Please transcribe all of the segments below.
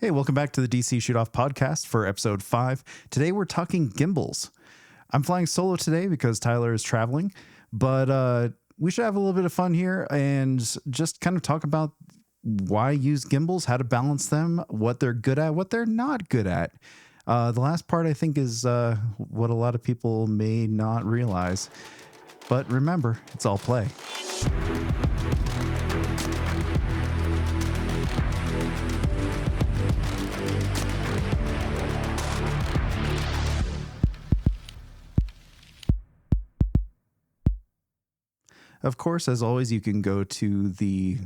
Hey, welcome back to the DC Shoot Off podcast for episode 5. Today we're talking gimbals. I'm flying solo today because Tyler is traveling, but we should have a little bit of fun here and just kind of talk about why use gimbals, how to balance them, what they're good at, what they're not good at. The last part, I think, is what a lot of people may not realize. But remember, it's all play. Of course, as always, you can go to the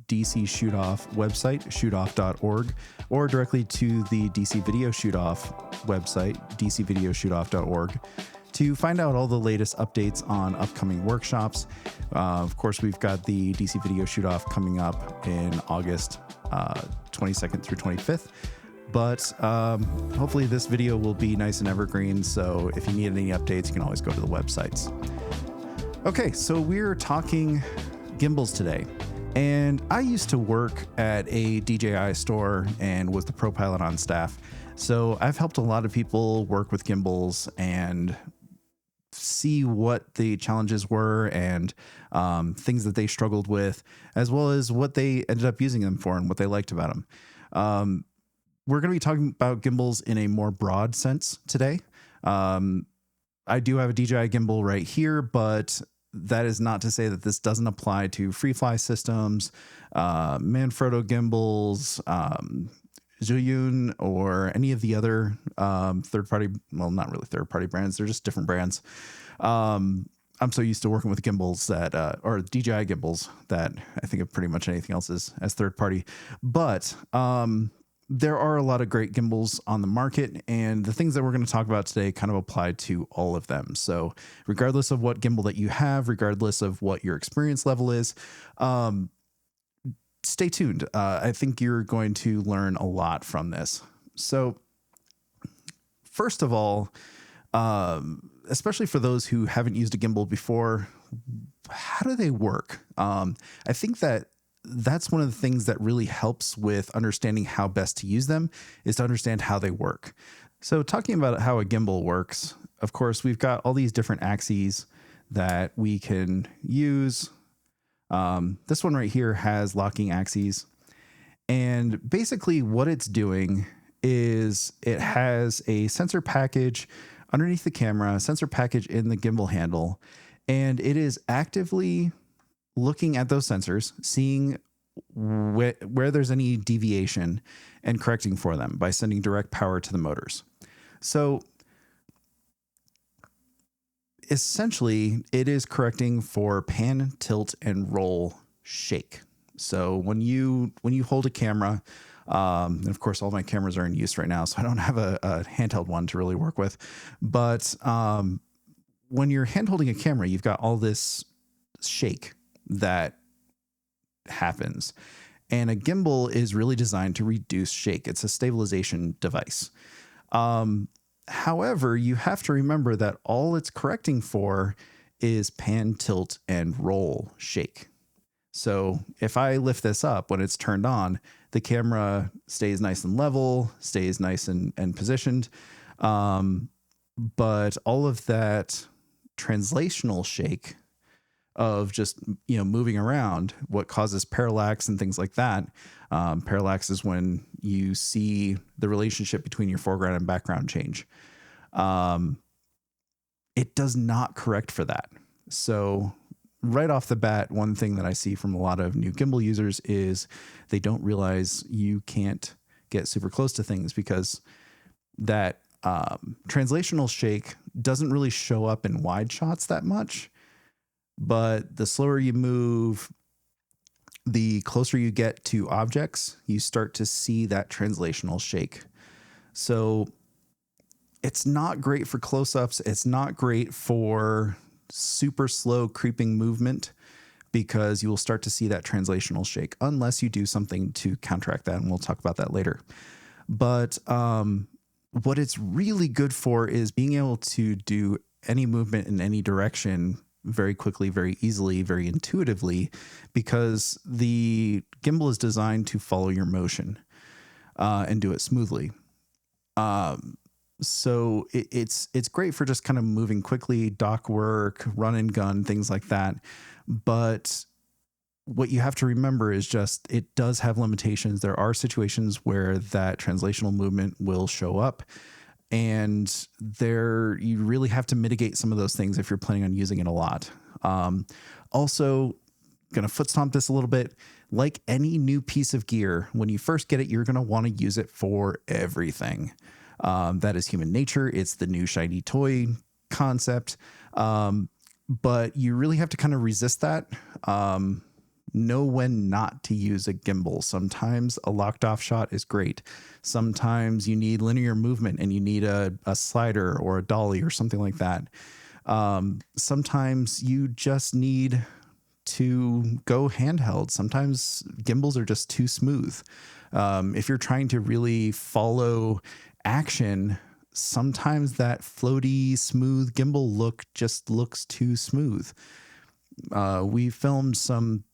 DC Shoot Off website, shootoff.org, or directly to the DC Video Shoot Off website, dcvideoshootoff.org, to find out all the latest updates on upcoming workshops. Of course, we've got the DC Video Shoot Off coming up in August 22nd through 25th. But hopefully this video will be nice and evergreen, so if you need any updates, you can always go to the websites. Okay, so we're talking gimbals today. And I used to work at a DJI store and was the pro pilot on staff. So I've helped a lot of people work with gimbals and see what the challenges were and things that they struggled with, as well as what they ended up using them for and what they liked about them. We're going to be talking about gimbals in a more broad sense today. I do have a DJI gimbal right here, but that is not to say that this doesn't apply to free fly systems, Manfrotto gimbals, Zhiyun, or any of the other third-party, well, not really third-party brands. They're just different brands. I'm so used to working with gimbals that, or DJI gimbals, that I think of pretty much anything else as third-party. But there are a lot of great gimbals on the market, and the things that we're going to talk about today kind of apply to all of them. So regardless of what gimbal that you have, regardless of what your experience level is, stay tuned. I think you're going to learn a lot from this. So first of all, especially for those who haven't used a gimbal before, how do they work? I think that's one of the things that really helps with understanding how best to use them is to understand how they work. So talking about how a gimbal works, of course, we've got all these different axes that we can use. This one right here has locking axes. And basically what it's doing is it has a sensor package underneath the camera, sensor package in the gimbal handle, and it is actively looking at those sensors, seeing where there's any deviation and correcting for them by sending direct power to the motors. So essentially it is correcting for pan, tilt, and roll shake. So when you hold a camera, and of course all my cameras are in use right now, so I don't have a handheld one to really work with, but when you're hand holding a camera, you've got all this shake that happens, and a gimbal is really designed to reduce shake. It's a stabilization device. However, you have to remember that all it's correcting for is pan, tilt, and roll shake. So if I lift this up when it's turned on, the camera stays nice and level, stays nice and positioned. But all of that translational shake of just, moving around, what causes parallax and things like that. Parallax is when you see the relationship between your foreground and background change. It does not correct for that. So right off the bat, one thing that I see from a lot of new gimbal users is they don't realize you can't get super close to things because that translational shake doesn't really show up in wide shots that much. But the slower you move, the closer you get to objects, you start to see that translational shake. So it's not great for close-ups. It's not great for super slow creeping movement because you will start to see that translational shake unless you do something to counteract that. And we'll talk about that later. But what it's really good for is being able to do any movement in any direction very quickly, very easily, very intuitively, because the gimbal is designed to follow your motion. and do it smoothly. So it's great for just kind of moving quickly, dock work, run and gun, things like that. But what you have to remember is just it does have limitations. There are situations where that translational movement will show up, and there you really have to mitigate some of those things if you're planning on using it a lot. Also, gonna foot stomp this a little bit. Like any new piece of gear, when you first get it, you're gonna want to use it for everything. That is human nature. It's the new shiny toy concept. But you really have to kind of resist that. Know when not to use a gimbal. Sometimes a locked off shot is great. Sometimes you need linear movement and you need a slider or a dolly or something like that. Sometimes you just need to go handheld. Sometimes gimbals are just too smooth. If you're trying to really follow action, sometimes that floaty, smooth gimbal look just looks too smooth. We filmed some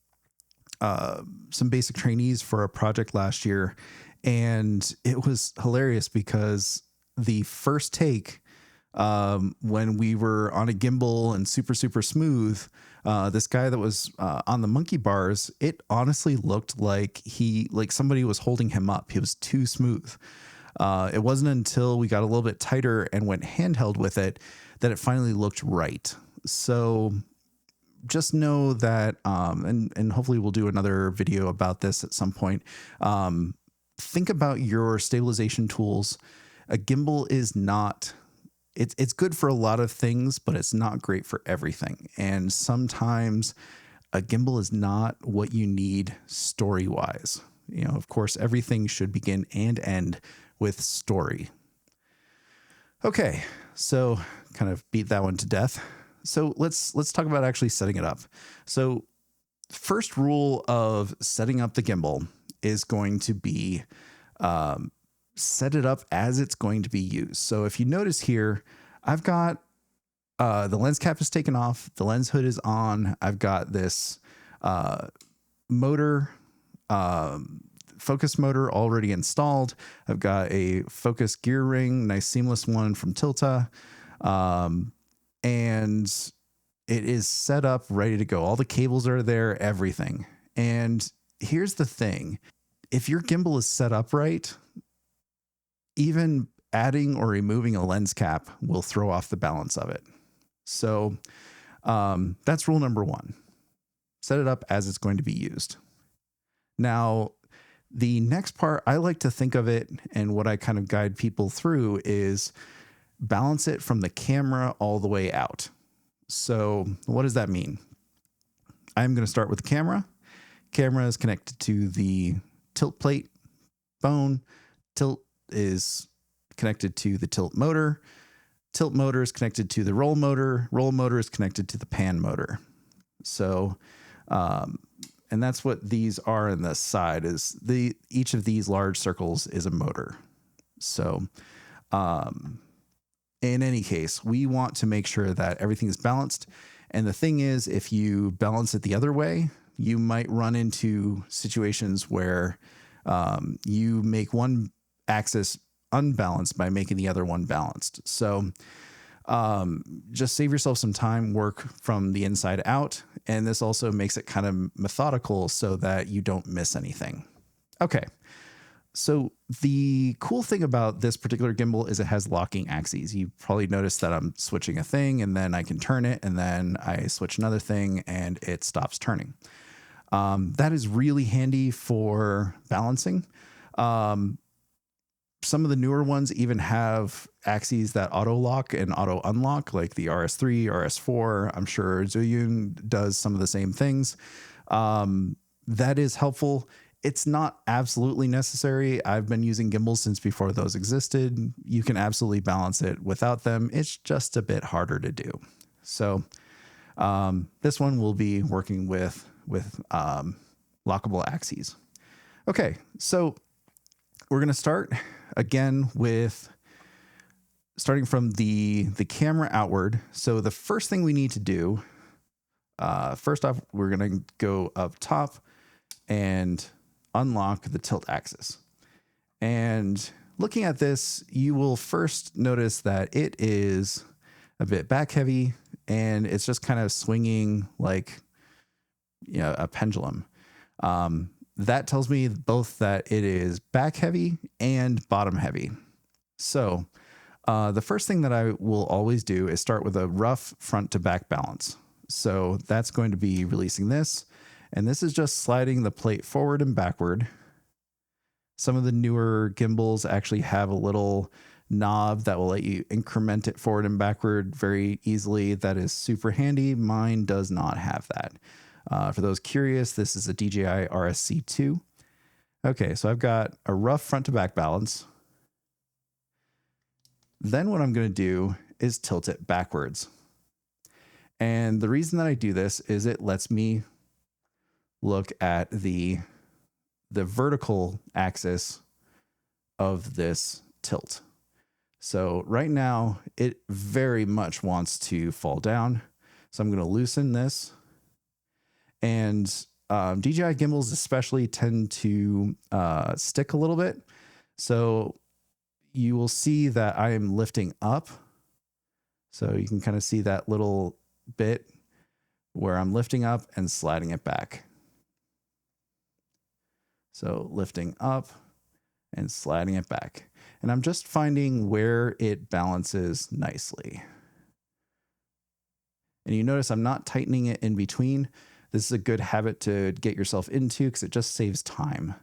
basic trainees for a project last year, and it was hilarious because the first take, when we were on a gimbal and super, super smooth, this guy that was on the monkey bars, it honestly looked like somebody was holding him up. He was too smooth. It wasn't until we got a little bit tighter and went handheld with it that it finally looked right. So just know that, and hopefully we'll do another video about this at some point. Think about your stabilization tools. A gimbal is not, it's good for a lot of things, but it's not great for everything. And sometimes a gimbal is not what you need story-wise. You know, of course, everything should begin and end with story. Okay, so kind of beat that one to death. So let's talk about actually setting it up. So first rule of setting up the gimbal is going to be set it up as it's going to be used. So if you notice here, I've got the lens cap is taken off, the lens hood is on. I've got this motor, focus motor already installed. I've got a focus gear ring, nice seamless one from Tilta. And it is set up, ready to go. All the cables are there, everything. And here's the thing. If your gimbal is set up right, even adding or removing a lens cap will throw off the balance of it. So that's rule number one. Set it up as it's going to be used. Now, the next part, I like to think of it, and what I kind of guide people through is balance it from the camera all the way out. So what does that mean? I'm going to start with the camera. Camera is connected to the tilt plate bone. Tilt is connected to the tilt motor. Tilt motor is connected to the roll motor. Roll motor is connected to the pan motor. So, and that's what these are on this side is each of these large circles is a motor. So, in any case, we want to make sure that everything is balanced. And the thing is, if you balance it the other way, you might run into situations where you make one axis unbalanced by making the other one balanced. So just save yourself some time, work from the inside out. And this also makes it kind of methodical so that you don't miss anything. Okay. So the cool thing about this particular gimbal is it has locking axes. You probably noticed that I'm switching a thing and then I can turn it and then I switch another thing and it stops turning. That is really handy for balancing. Some of the newer ones even have axes that auto lock and auto unlock, like the RS3, RS4. I'm sure Zhiyun does some of the same things. That is helpful. It's not absolutely necessary. I've been using gimbals since before those existed. You can absolutely balance it without them. It's just a bit harder to do. So this one will be working with lockable axes. Okay, so we're going to start again with starting from the camera outward. So the first thing we need to do, first off, we're going to go up top and unlock the tilt axis. And looking at this, you will first notice that it is a bit back heavy and it's just kind of swinging like, a pendulum. That tells me both that it is back heavy and bottom heavy. So the first thing that I will always do is start with a rough front to back balance. So that's going to be releasing this. And this is just sliding the plate forward and backward. Some of the newer gimbals actually have a little knob that will let you increment it forward and backward very easily. That is super handy. Mine does not have that. For those curious, this is a DJI RSC2. Okay, so I've got a rough front to back balance. Then what I'm going to do is tilt it backwards. And the reason that I do this is it lets me look at the vertical axis of this tilt. So right now it very much wants to fall down. So I'm going to loosen this. And DJI gimbals especially tend to stick a little bit. So you will see that I am lifting up. So you can kind of see that little bit where I'm lifting up and sliding it back. So lifting up and sliding it back. And I'm just finding where it balances nicely. And you notice I'm not tightening it in between. This is a good habit to get yourself into because it just saves time.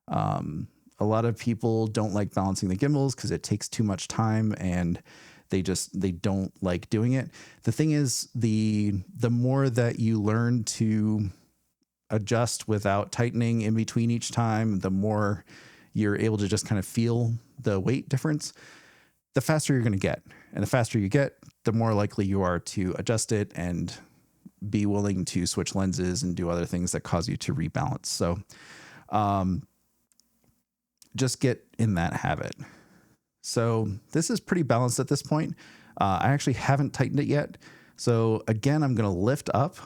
A lot of people don't like balancing the gimbals because it takes too much time and they don't like doing it. The thing is, the more that you learn to adjust without tightening in between each time, the more you're able to just kind of feel the weight difference, the faster you're going to get. And the faster you get, the more likely you are to adjust it and be willing to switch lenses and do other things that cause you to rebalance. So just get in that habit. So this is pretty balanced at this point. I actually haven't tightened it yet. So again, I'm going to lift up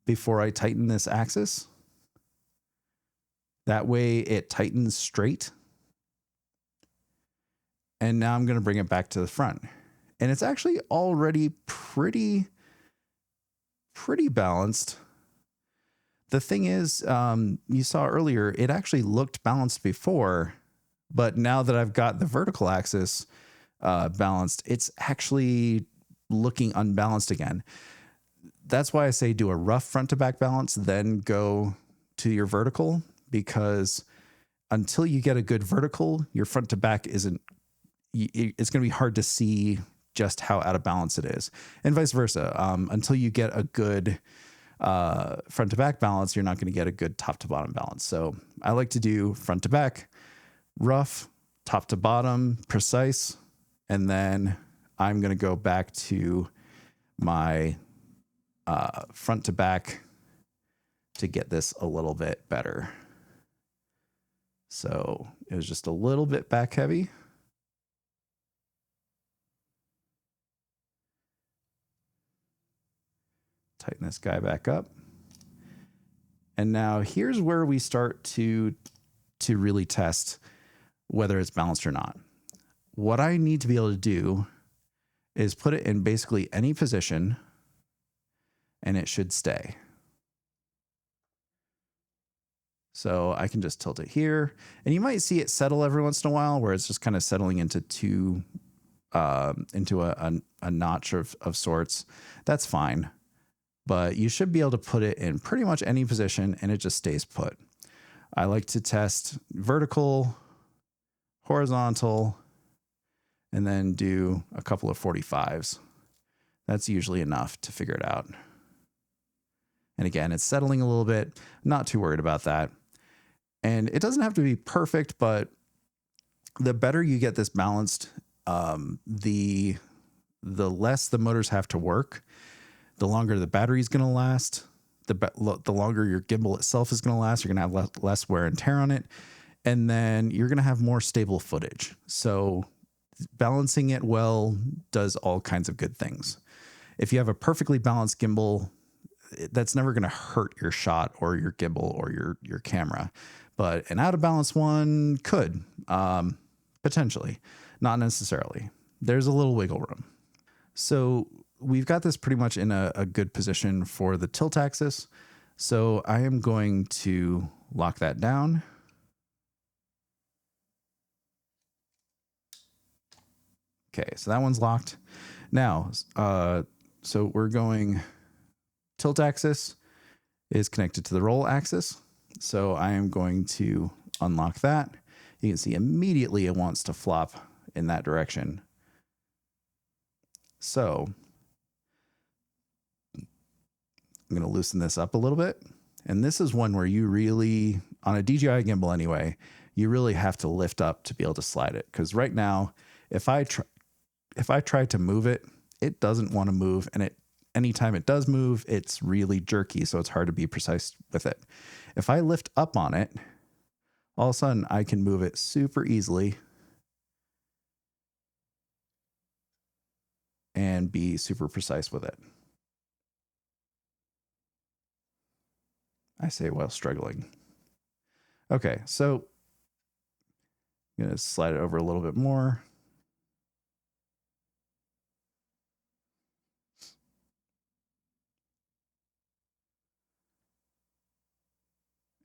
before I tighten this axis. That way it tightens straight. And now I'm going to bring it back to the front. And it's actually already pretty balanced. The thing is, you saw earlier, it actually looked balanced before, but now that I've got the vertical axis balanced, it's actually looking unbalanced again. That's why I say do a rough front to back balance, then go to your vertical, because until you get a good vertical, your front to back it's going to be hard to see just how out of balance it is, and vice versa. Until you get a good front to back balance, you're not going to get a good top to bottom balance. So I like to do front to back, rough, top to bottom, precise, and then I'm going to go back to my front to back to get this a little bit better. So it was just a little bit back heavy. Tighten this guy back up. And now here's where we start to really test whether it's balanced or not. What I need to be able to do is put it in basically any position and it should stay. So I can just tilt it here, and you might see it settle every once in a while where it's just kind of settling into a notch of sorts. That's fine. But you should be able to put it in pretty much any position and it just stays put. I like to test vertical, horizontal, and then do a couple of 45s. That's usually enough to figure it out. And again, it's settling a little bit. Not too worried about that. And it doesn't have to be perfect, but the better you get this balanced, the less the motors have to work, the longer the battery is going to last, the longer your gimbal itself is going to last. You're going to have less wear and tear on it. And then you're going to have more stable footage. So balancing it well does all kinds of good things. If you have a perfectly balanced gimbal, that's never going to hurt your shot or your gimbal or your camera. but an out of balance one could, potentially, not necessarily. There's a little wiggle room. So we've got this pretty much in a good position for the tilt axis. So I am going to lock that down. Okay, so that one's locked. Now, so we're going tilt axis is connected to the roll axis. So I am going to unlock that. You can see immediately it wants to flop in that direction. So I'm going to loosen this up a little bit. And this is one where you really, on a DJI gimbal anyway, you really have to lift up to be able to slide it. Because right now, if I try to move it, it doesn't want to move. And anytime it does move, it's really jerky. So it's hard to be precise with it. If I lift up on it, all of a sudden I can move it super easily and be super precise with it. I say while struggling. Okay, so I'm going to slide it over a little bit more.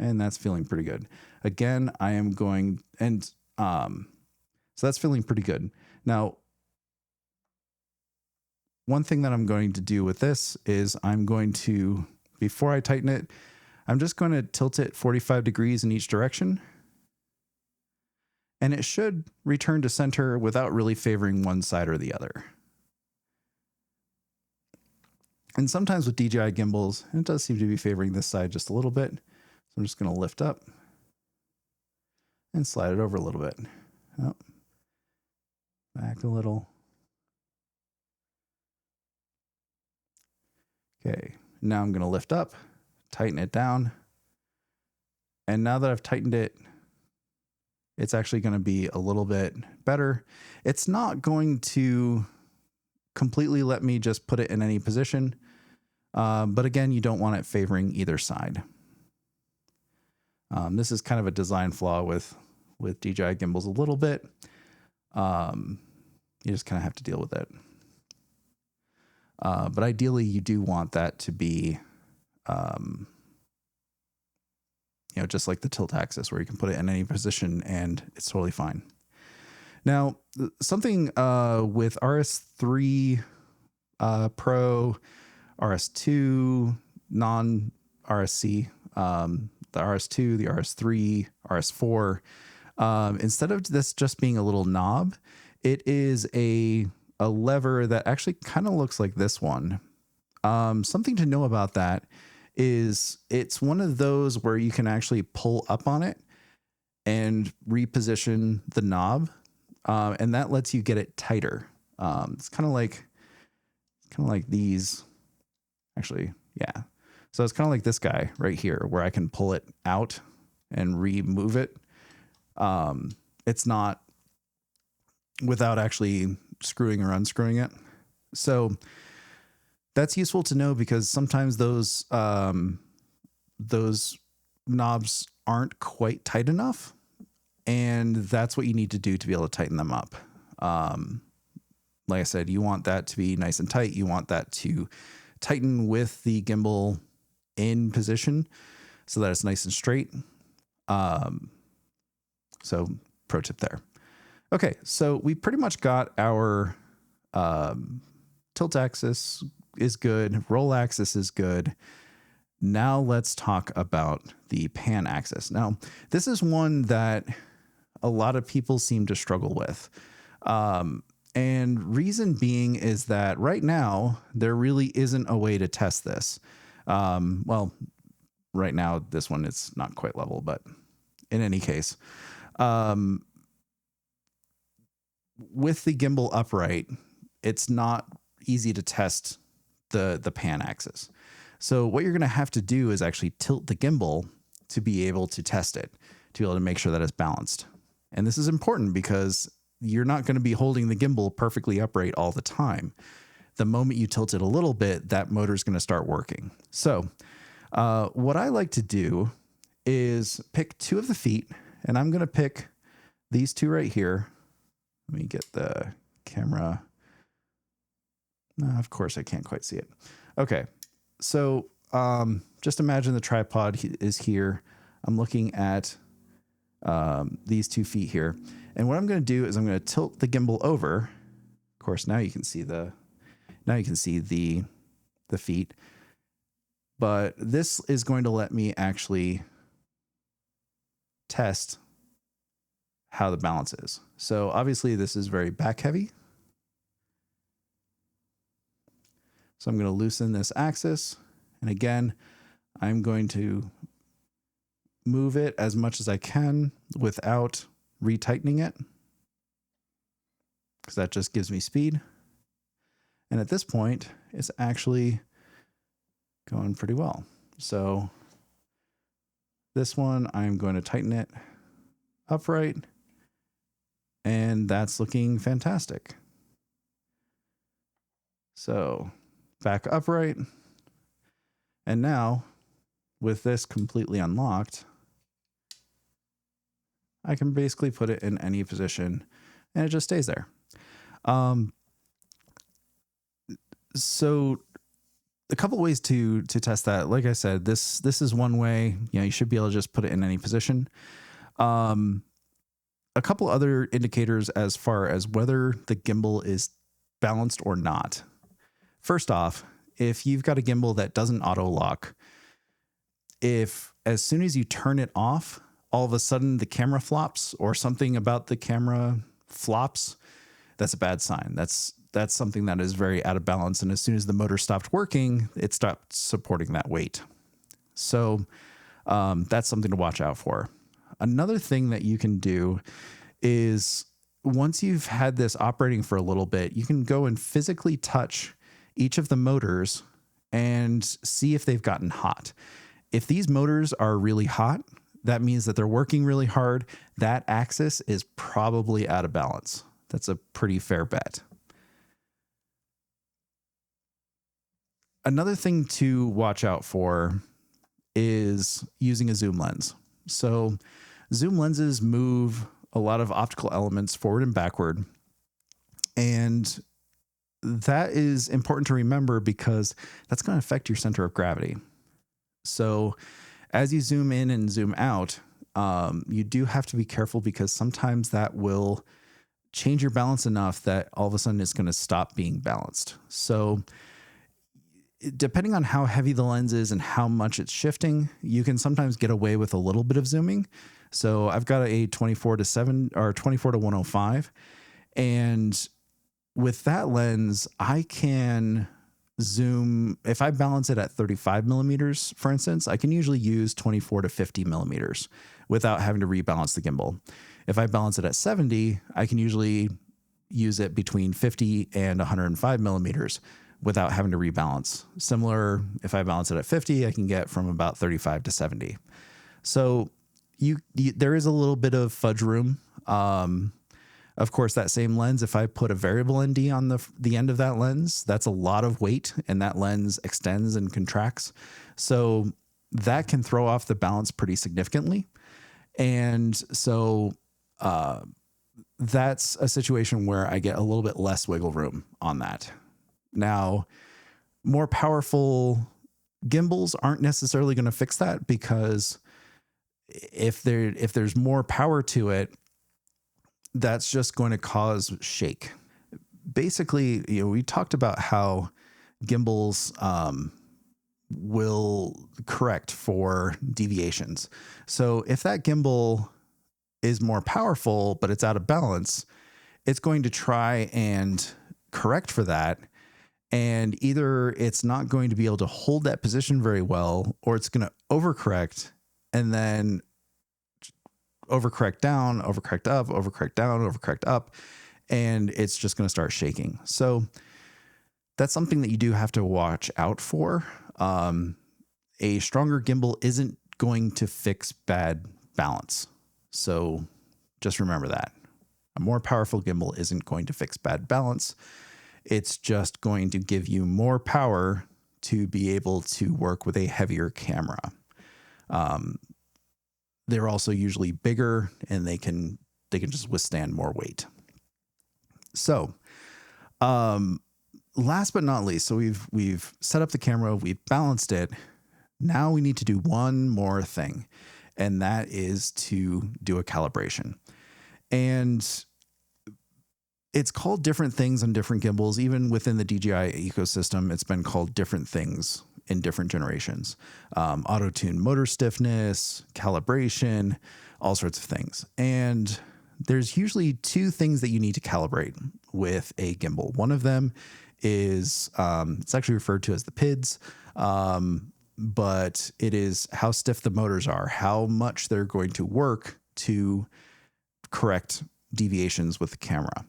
And that's feeling pretty good. Again, I am going, and so that's feeling pretty good. Now, one thing that I'm going to do with this is I'm going to, before I tighten it, I'm just going to tilt it 45 degrees in each direction. And it should return to center without really favoring one side or the other. And sometimes with DJI gimbals, it does seem to be favoring this side just a little bit. So I'm just going to lift up and slide it over a little bit. Oh, back a little. Okay, now I'm going to lift up, tighten it down. And now that I've tightened it, it's actually going to be a little bit better. It's not going to completely let me just put it in any position. But again, you don't want it favoring either side. This is kind of a design flaw with DJI gimbals a little bit. You just kind of have to deal with it. But ideally, you do want that to be, just like the tilt axis where you can put it in any position and it's totally fine. Now, something with RS3 Pro, RS2, non-RSC, the RS2, the RS3, RS4, instead of this just being a little knob, it is a lever that actually kind of looks like this one. Something to know about that is it's one of those where you can actually pull up on it and reposition the knob. And that lets you get it tighter. It's kind of like these, actually. Yeah. So it's kind of like this guy right here where I can pull it out and remove it. It's not without actually screwing or unscrewing it. So that's useful to know because sometimes those knobs aren't quite tight enough. And that's what you need to do to be able to tighten them up. Like I said, you want that to be nice and tight. You want that to tighten with the gimbal in position so that it's nice and straight. So pro tip there. Okay, so we pretty much got our tilt axis is good. Roll axis is good. Now let's talk about the pan axis. Now, this is one that a lot of people seem to struggle with. And reason being is that right now, there really isn't a way to test this. Well, right now, this one is not quite level, but in any case, with the gimbal upright, it's not easy to test the pan axis. So what you're going to have to do is actually tilt the gimbal to be able to test it, to be able to make sure that it's balanced. And this is important because you're not going to be holding the gimbal perfectly upright all the time. The moment you tilt it a little bit, that motor is going to start working. So what I like to do is pick 2 of the feet, and I'm going to pick these 2 right here. Let me get the camera. No, of course I can't quite see it. Okay. So just imagine the tripod is here. I'm looking at these 2 feet here. And what I'm going to do is I'm going to tilt the gimbal over. Of course, now you can see the feet. But this is going to let me actually test how the balance is. So obviously this is very back heavy. So I'm going to loosen this axis. And again, I'm going to move it as much as I can without retightening it, because that just gives me speed. And at this point, it's actually going pretty well. So this one, I'm going to tighten it upright, and that's looking fantastic. So back upright. And now with this completely unlocked, I can basically put it in any position and it just stays there. So a couple ways to test that. Like I said, this is one way. You should be able to just put it in any position. A couple other indicators as far as whether the gimbal is balanced or not. First off, if you've got a gimbal that doesn't auto lock, if as soon as you turn it off, all of a sudden the camera flops or something about the camera flops, that's a bad sign. That's something that is very out of balance. And as soon as the motor stopped working, it stopped supporting that weight. So that's something to watch out for. Another thing that you can do is once you've had this operating for a little bit, you can go and physically touch each of the motors and see if they've gotten hot. If these motors are really hot, that means that they're working really hard. That axis is probably out of balance. That's a pretty fair bet. Another thing to watch out for is using a zoom lens. So zoom lenses move a lot of optical elements forward and backward. And that is important to remember because that's going to affect your center of gravity. So as you zoom in and zoom out, you do have to be careful because sometimes that will change your balance enough that all of a sudden it's going to stop being balanced. So depending on how heavy the lens is and how much it's shifting, you can sometimes get away with a little bit of zooming. So I've got a 24 to 105, and with that lens, I can zoom. If I balance it at 35 millimeters, for instance, I can usually use 24 to 50 millimeters without having to rebalance the gimbal. If I balance it at 70, I can usually use it between 50 and 105 millimeters without having to rebalance. Similar, if I balance it at 50, I can get from about 35 to 70. So there is a little bit of fudge room. Of course, that same lens, if I put a variable ND on the end of that lens, that's a lot of weight, and that lens extends and contracts. So that can throw off the balance pretty significantly. And so that's a situation where I get a little bit less wiggle room on that. Now, more powerful gimbals aren't necessarily going to fix that, because if there's more power to it, that's just going to cause shake. Basically, we talked about how gimbals will correct for deviations. So if that gimbal is more powerful, but it's out of balance, it's going to try and correct for that. And either it's not going to be able to hold that position very well, or it's going to overcorrect and then overcorrect down, overcorrect up, overcorrect down, overcorrect up, and it's just going to start shaking. So that's something that you do have to watch out for. A stronger gimbal isn't going to fix bad balance. So just remember that. A more powerful gimbal isn't going to fix bad balance. It's just going to give you more power to be able to work with a heavier camera. they're also usually bigger and they can just withstand more weight. So, last but not least, so we've set up the camera, we've balanced it. Now we need to do one more thing, and that is to do a calibration. And it's called different things on different gimbals. Even within the DJI ecosystem, it's been called different things in different generations. Auto-tune motor stiffness, calibration, all sorts of things. And there's usually two things that you need to calibrate with a gimbal. One of them is, it's actually referred to as the PIDs, but it is how stiff the motors are, how much they're going to work to correct deviations with the camera.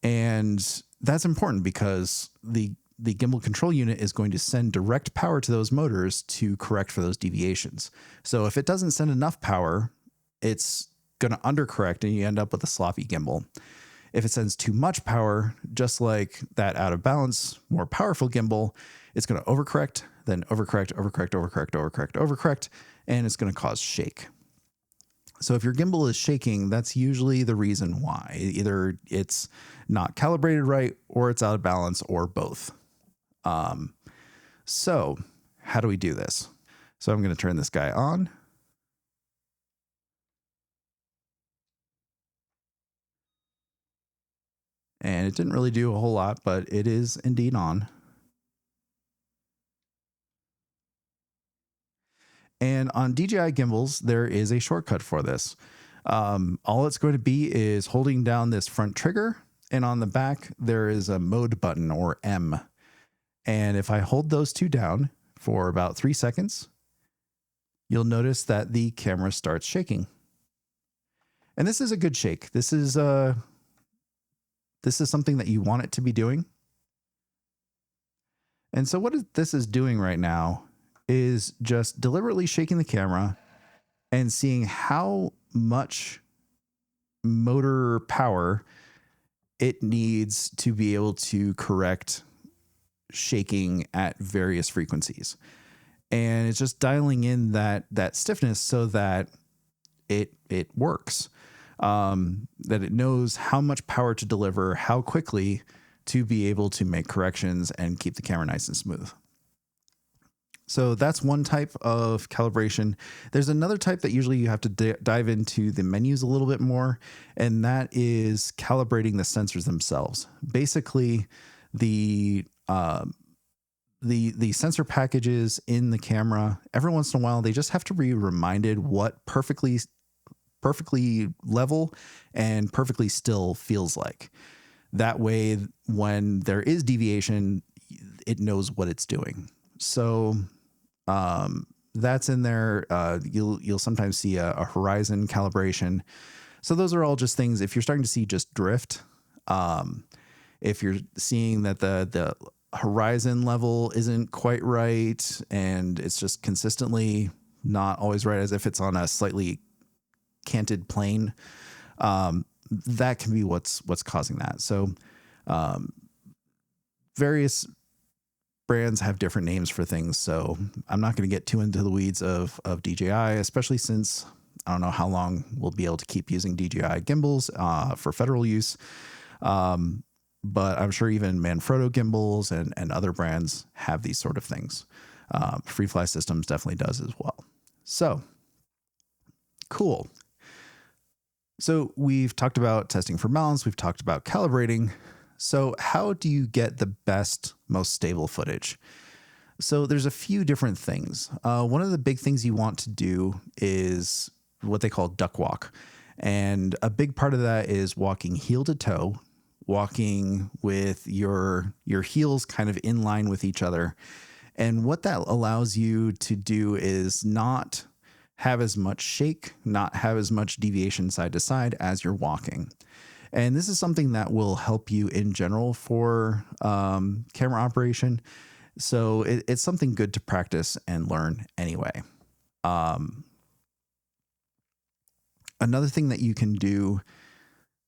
And that's important because the gimbal control unit is going to send direct power to those motors to correct for those deviations. So if it doesn't send enough power, it's going to undercorrect and you end up with a sloppy gimbal. If it sends too much power, just like that out of balance, more powerful gimbal, it's going to overcorrect, then overcorrect, and it's going to cause shake. So if your gimbal is shaking, that's usually the reason why. Either it's not calibrated right, or it's out of balance, or both. So how do we do this? So I'm going to turn this guy on. And it didn't really do a whole lot, but it is indeed on. And on DJI gimbals, there is a shortcut for this. All it's going to be is holding down this front trigger, and on the back, there is a mode button, or M. And if I hold those two down for about 3 seconds, you'll notice that the camera starts shaking. And this is a good shake. This is something that you want it to be doing. And so what this is doing right now is just deliberately shaking the camera and seeing how much motor power it needs to be able to correct shaking at various frequencies. And it's just dialing in that stiffness so that it works, that it knows how much power to deliver, how quickly to be able to make corrections and keep the camera nice and smooth. So that's one type of calibration. There's another type that usually you have to dive into the menus a little bit more, and that is calibrating the sensors themselves. Basically, the sensor packages in the camera, every once in a while, they just have to be reminded what perfectly level and perfectly still feels like. That way, when there is deviation, it knows what it's doing. So that's in there. You'll sometimes see a horizon calibration. So those are all just things. If you're starting to see just drift, if you're seeing that the horizon level isn't quite right and it's just consistently not always right, as if it's on a slightly canted plane, that can be what's causing that. So various brands have different names for things, so I'm not going to get too into the weeds of DJI, especially since I don't know how long we'll be able to keep using DJI gimbals for federal use. But I'm sure even Manfrotto gimbals and other brands have these sort of things. FreeFly Systems definitely does as well. So cool. So we've talked about testing for balance. We've talked about calibrating. So how do you get the best, most stable footage? So there's a few different things. One of the big things you want to do is what they call duck walk. And a big part of that is walking heel to toe, walking with your heels kind of in line with each other. And what that allows you to do is not have as much shake, not have as much deviation side to side as you're walking. And this is something that will help you in general for camera operation. So it's something good to practice and learn anyway. Another thing that you can do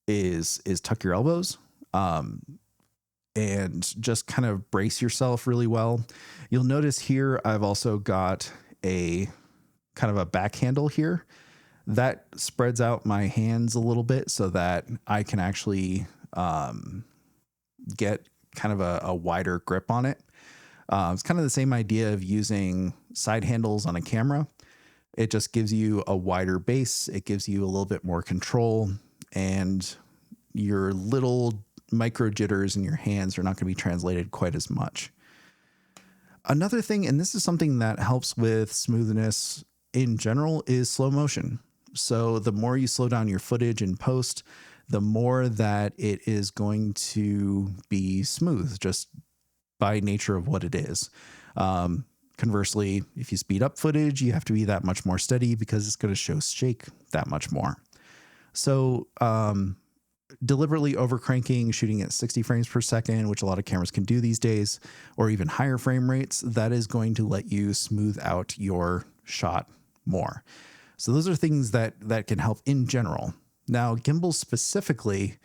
is tuck your elbows and just kind of brace yourself really well. You'll notice here I've also got a kind of a back handle here That spreads out my hands a little bit so that I can actually get kind of a wider grip on it. It's kind of the same idea of using side handles on a camera. It just gives you a wider base. It gives you a little bit more control, and your little micro jitters in your hands are not going to be translated quite as much. Another thing, and this is something that helps with smoothness in general, is slow motion. So the more you slow down your footage in post, the more that it is going to be smooth just by nature of what it is. Conversely, if you speed up footage, you have to be that much more steady because it's going to show shake that much more. So deliberately overcranking, shooting at 60 frames per second, which a lot of cameras can do these days, or even higher frame rates, that is going to let you smooth out your shot more. So those are things that can help in general. Now, gimbals specifically,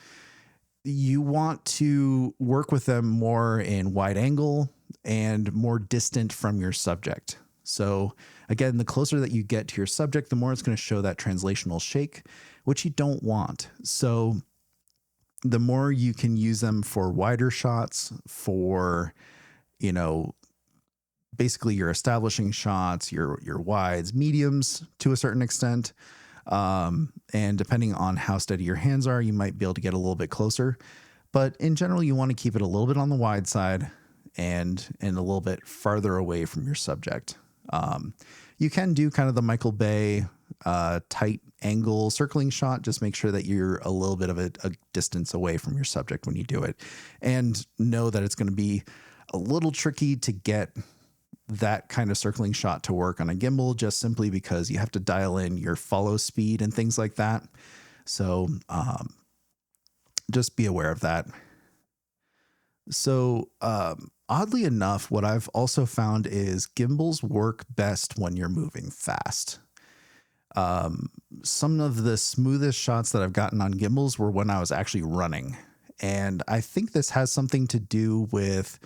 you want to work with them more in wide angle and more distant from your subject. So again, the closer that you get to your subject, the more it's going to show that translational shake, which you don't want. So the more you can use them for wider shots, for, you know, basically your establishing shots, your wides, mediums to a certain extent. And depending on how steady your hands are, you might be able to get a little bit closer. But in general, you want to keep it a little bit on the wide side and a little bit farther away from your subject. You can do kind of the Michael Bay tight angle circling shot. Just make sure that you're a little bit of a distance away from your subject when you do it. And know that it's going to be a little tricky to get that kind of circling shot to work on a gimbal, just simply because you have to dial in your follow speed and things like that. So just be aware of that. So oddly enough, what I've also found is gimbals work best when you're moving fast. Some of the smoothest shots that I've gotten on gimbals were when I was actually running. And I think this has something to do with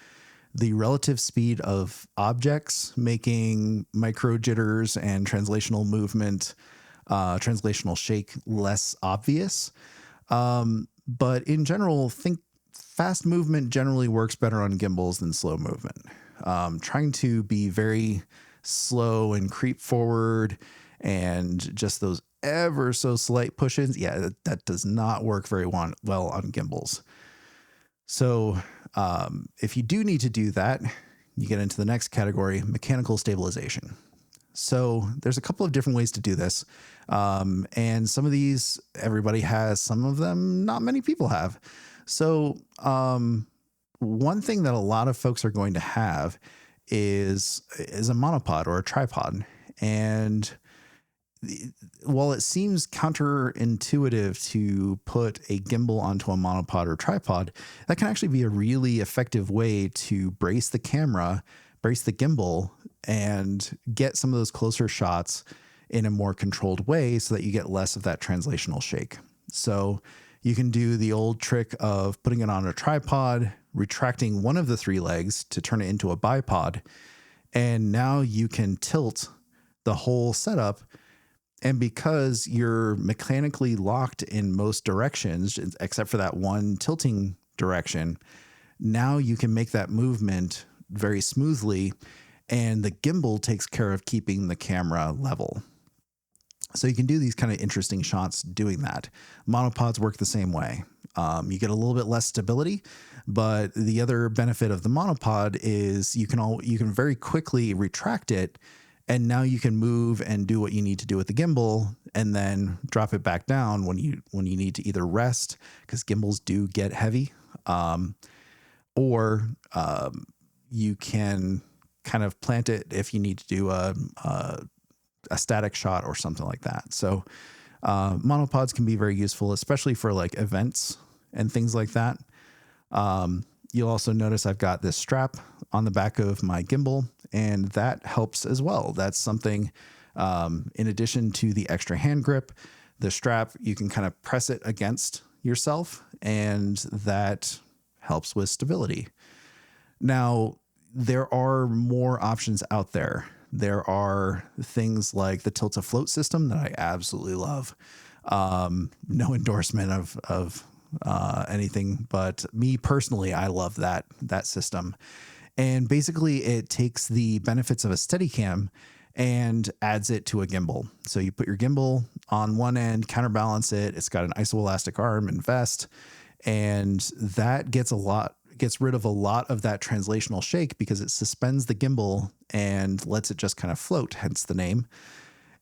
the relative speed of objects making micro jitters and translational movement, translational shake less obvious. But in general, think fast movement generally works better on gimbals than slow movement. Trying to be very slow and creep forward and just those ever so slight push-ins, yeah, that does not work very well on gimbals. So if you do need to do that, you get into the next category, mechanical stabilization. So there's a couple of different ways to do this. And some of these everybody has, some of them not many people have. So one thing that a lot of folks are going to have is a monopod or a tripod. And while it seems counterintuitive to put a gimbal onto a monopod or tripod, that can actually be a really effective way to brace the camera, brace the gimbal, and get some of those closer shots in a more controlled way so that you get less of that translational shake. So you can do the old trick of putting it on a tripod, retracting one of the three legs to turn it into a bipod, and now you can tilt the whole setup. And because you're mechanically locked in most directions, except for that one tilting direction, now you can make that movement very smoothly, and the gimbal takes care of keeping the camera level. So you can do these kind of interesting shots doing that. Monopods work the same way. You get a little bit less stability, but the other benefit of the monopod is you can very quickly retract it. And now you can move and do what you need to do with the gimbal, and then drop it back down when you need to either rest, because gimbals do get heavy, or you can kind of plant it if you need to do a static shot or something like that. So monopods can be very useful, especially for like events and things like that. You'll also notice I've got this strap on the back of my gimbal, and that helps as well. That's something, in addition to the extra hand grip, the strap, you can kind of press it against yourself, and that helps with stability. Now, there are more options out there. There are things like the tilt to float system that I absolutely love. No endorsement of anything, but me personally, I love that system. And basically, it takes the benefits of a Steadicam and adds it to a gimbal. So you put your gimbal on one end, counterbalance it. It's got an isoelastic arm and vest, and that gets rid of a lot of that translational shake because it suspends the gimbal and lets it just kind of float, hence the name.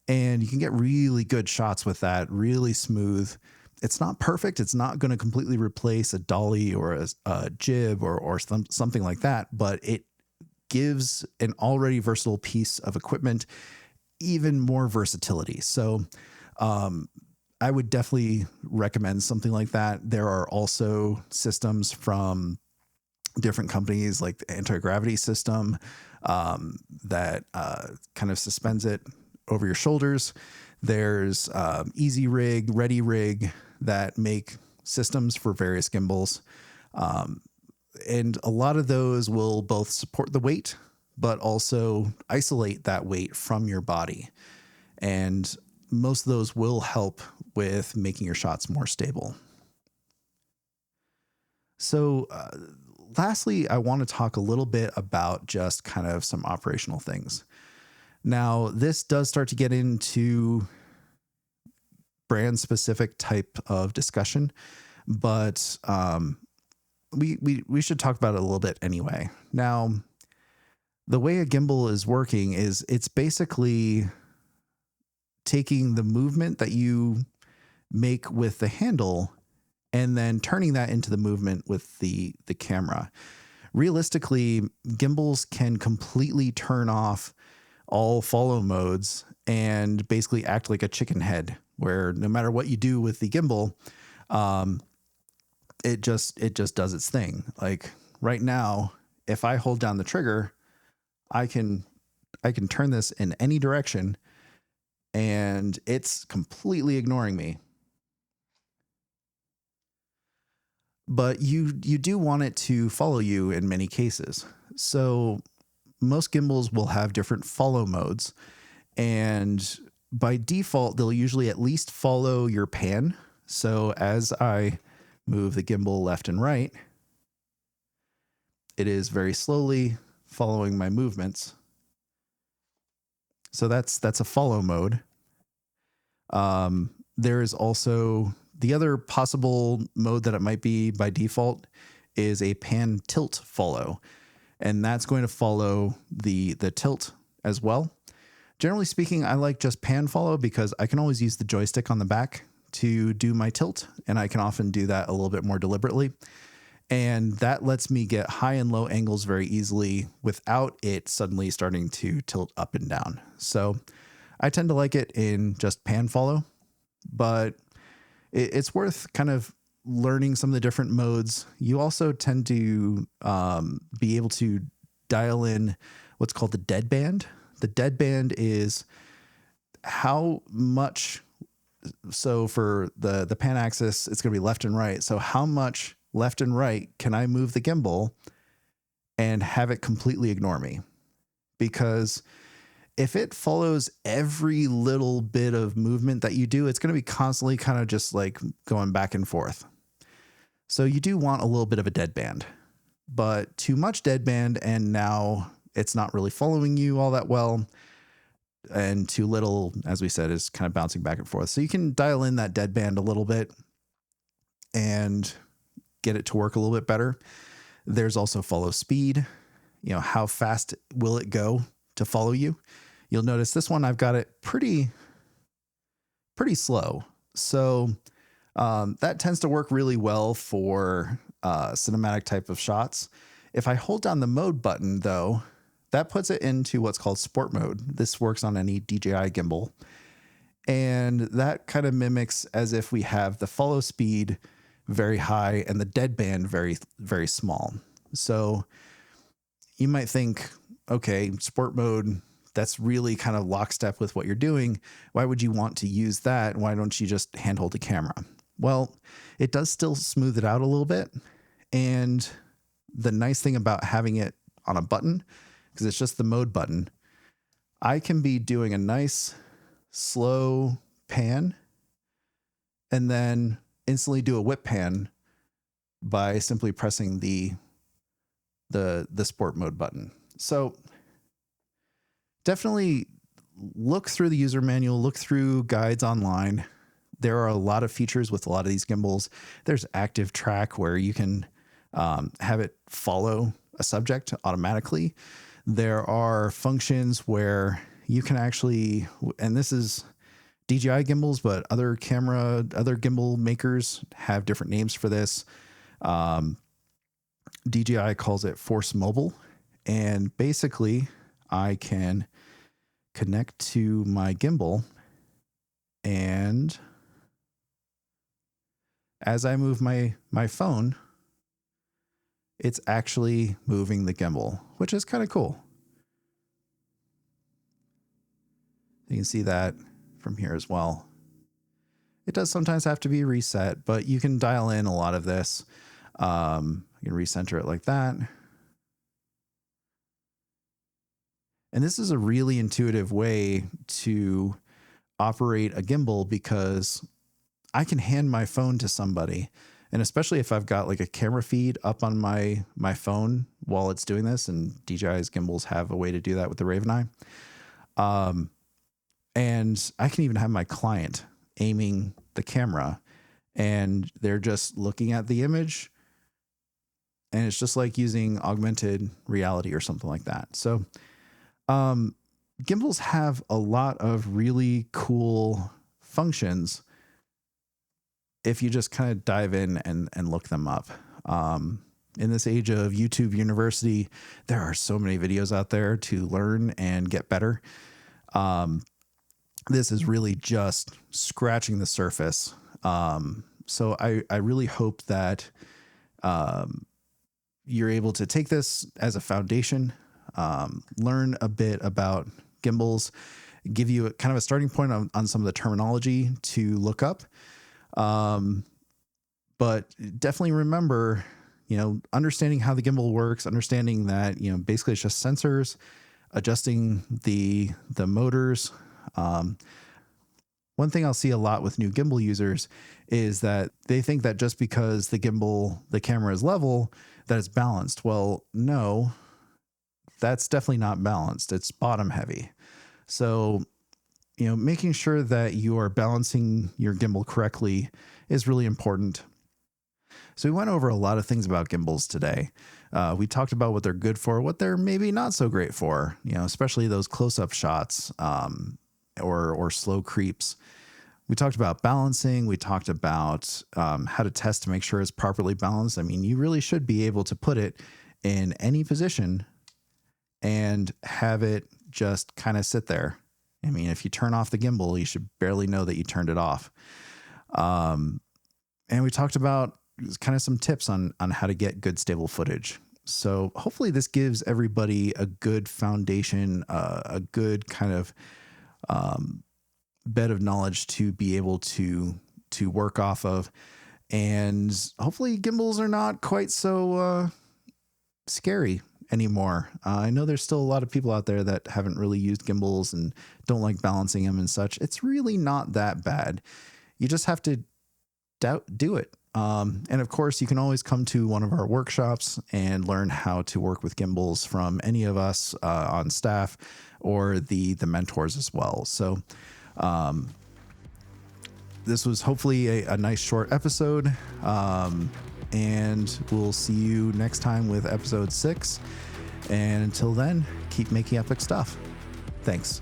And you can get really good shots with that, really smooth. It's not perfect. It's not going to completely replace a dolly or a jib or something like that, but it gives an already versatile piece of equipment even more versatility. So I would definitely recommend something like that. There are also systems from different companies like the anti-gravity system that kind of suspends it over your shoulders. There's Easy Rig, Ready Rig that make systems for various gimbals. And a lot of those will both support the weight, but also isolate that weight from your body. And most of those will help with making your shots more stable. So lastly, I want to talk a little bit about just kind of some operational things. Now, this does start to get into brand specific type of discussion, but we should talk about it a little bit anyway. Now, the way a gimbal is working is it's basically taking the movement that you make with the handle and then turning that into the movement with the camera. Realistically, gimbals can completely turn off all follow modes and basically act like a chicken head, where no matter what you do with the gimbal, it just does its thing. Like right now, if I hold down the trigger, I can turn this in any direction and it's completely ignoring me. But you do want it to follow you in many cases. So most gimbals will have different follow modes, and by default, they'll usually at least follow your pan. So as I move the gimbal left and right, it is very slowly following my movements. So that's a follow mode. There is also the other possible mode that it might be by default is a pan tilt follow. And that's going to follow the tilt as well. Generally speaking, I like just pan follow because I can always use the joystick on the back to do my tilt, and I can often do that a little bit more deliberately. And that lets me get high and low angles very easily without it suddenly starting to tilt up and down. So I tend to like it in just pan follow, but it's worth kind of learning some of the different modes. You also tend to be able to dial in what's called the deadband. The deadband is how much, so for the pan axis, it's going to be left and right. So how much left and right can I move the gimbal and have it completely ignore me? Because if it follows every little bit of movement that you do, it's going to be constantly kind of just like going back and forth. So you do want a little bit of a deadband, but too much deadband and now it's not really following you all that well. And too little, as we said, is kind of bouncing back and forth. So you can dial in that deadband a little bit and get it to work a little bit better. There's also follow speed. You know, how fast will it go to follow you? You'll notice this one, I've got it pretty slow. So that tends to work really well for cinematic type of shots. If I hold down the mode button though, that puts it into what's called sport mode. This works on any DJI gimbal. And that kind of mimics as if we have the follow speed very high and the deadband very, very small. So you might think, okay, sport mode, that's really kind of lockstep with what you're doing. Why would you want to use that? Why don't you just handhold the camera? Well, it does still smooth it out a little bit. And the nice thing about having it on a button, because it's just the mode button, I can be doing a nice slow pan and then instantly do a whip pan by simply pressing the sport mode button. So definitely look through the user manual, look through guides online. There are a lot of features with a lot of these gimbals. There's active track where you can have it follow a subject automatically. There are functions where you can actually, and this is DJI gimbals, but other gimbal makers have different names for this. DJI calls it Force Mobile. And basically I can connect to my gimbal, and as I move my phone, it's actually moving the gimbal, which is kind of cool. You can see that from here as well. It does sometimes have to be reset, but you can dial in a lot of this. You can recenter it like that. And this is a really intuitive way to operate a gimbal, because I can hand my phone to somebody. And especially if I've got like a camera feed up on my phone while it's doing this, and DJI's gimbals have a way to do that with the Raven Eye. And I can even have my client aiming the camera, and they're just looking at the image, and it's just like using augmented reality or something like that. So gimbals have a lot of really cool functions if you just kind of dive in and look them up. In this age of YouTube University, there are so many videos out there to learn and get better. This is really just scratching the surface. So I really hope that you're able to take this as a foundation, learn a bit about gimbals, give you kind of a starting point on some of the terminology to look up. But definitely remember, understanding how the gimbal works, understanding that, basically it's just sensors, adjusting the motors. One thing I'll see a lot with new gimbal users is that they think that just because the camera is level, that it's balanced. Well, no, that's definitely not balanced. It's bottom heavy. So, making sure that you are balancing your gimbal correctly is really important. So we went over a lot of things about gimbals today. We talked about what they're good for, what they're maybe not so great for, especially those close-up shots, or slow creeps. We talked about balancing. We talked about how to test to make sure it's properly balanced. I mean, you really should be able to put it in any position and have it just kind of sit there. I mean, if you turn off the gimbal, you should barely know that you turned it off. And we talked about kind of some tips on how to get good stable footage. So hopefully this gives everybody a good foundation, a good kind of bed of knowledge to be able to work off of. And hopefully gimbals are not quite so scary anymore. I know there's still a lot of people out there that haven't really used gimbals and don't like balancing them and such. It's really not that bad. You just have to do it. And of course, you can always come to one of our workshops and learn how to work with gimbals from any of us on staff or the mentors as well. So this was hopefully a nice short episode. And we'll see you next time with episode 6. And until then, keep making epic stuff. Thanks.